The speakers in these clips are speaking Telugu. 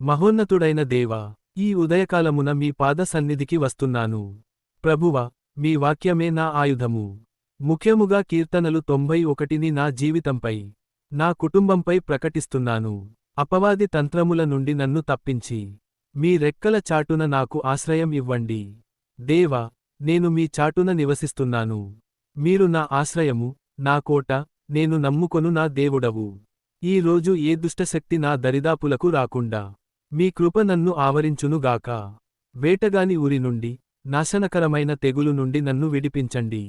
మహోన్నతుడైన దేవా, ఈ ఉదయకాలమున మీ పాద సన్నిధికి వస్తున్నాను. ప్రభువ, మీ వాక్యమే నా ఆయుధము. ముఖ్యముగా కీర్తనలు 91ని నా జీవితంపై, నా కుటుంబంపై ప్రకటిస్తున్నాను. అపవాది తంత్రముల నుండి నన్ను తప్పించి, మీ రెక్కల చాటున నాకు ఆశ్రయం ఇవ్వండి. దేవా, నేను మీ చాటున నివసిస్తున్నాను. మీరు నా ఆశ్రయము, నా కోట, నేను నమ్ముకొను నా దేవుడవు. ఈ రోజు ఏ దుష్టశక్తి నా దరిదాపులకు రాకుండా, మీ కృప నన్ను ఆవరించునుగాక. వేటగాని ఉరి నుండి, నాశనకరమైన తెగులు నుండి నన్ను విడిపించండి.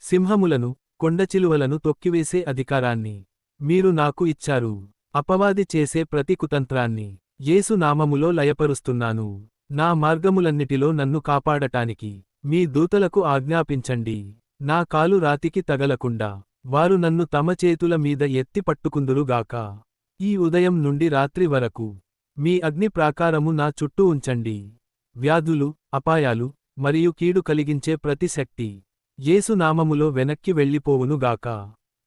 సింహములను, కొండచిలువలను తొక్కివేసే అధికారాన్ని మీరు నాకు ఇచ్చారు. అపవాది చేసే ప్రతి కుతంత్రాన్ని యేసు నామములో లయపరుస్తున్నాను. నా మార్గములన్నిటిలో నన్ను కాపాడటానికి మీ దూతలకు ఆజ్ఞాపించండి. నా కాలు రాతికి తగలకుండా వారు నన్ను తమ చేతుల మీద ఎత్తి పట్టుకుందురుగాక. ఈ ఉదయం నుండి రాత్రి వరకు మీ అగ్ని ప్రాకారము నా చుట్టూ ఉంచండి. వ్యాధులు, అపాయాలు, మరియు కీడు కలిగించే ప్రతి శక్తి యేసు నామములో వెనక్కి వెళ్ళిపోవునుగాక.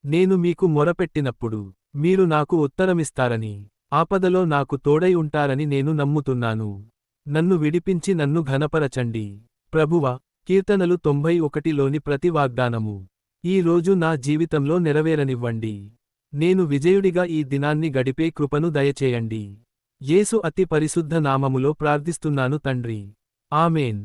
నేను మీకు మొరపెట్టినప్పుడు మీరు నాకు ఉత్తరమిస్తారని, ఆపదలో నాకు తోడై ఉంటారని నేను నమ్ముతున్నాను. నన్ను విడిపించి నన్ను ఘనపరచండి. ప్రభువ, కీర్తనలు 91లోని ప్రతి వాగ్దానము ఈ రోజు నా జీవితంలో నెరవేరనివ్వండి. నేను విజయుడిగా ఈ దినాన్ని గడిపే కృపను దయచేయండి. యేసు అతి పరిశుద్ధ నామములో ప్రార్థిస్తున్నాను తండ్రి. ఆమేన్.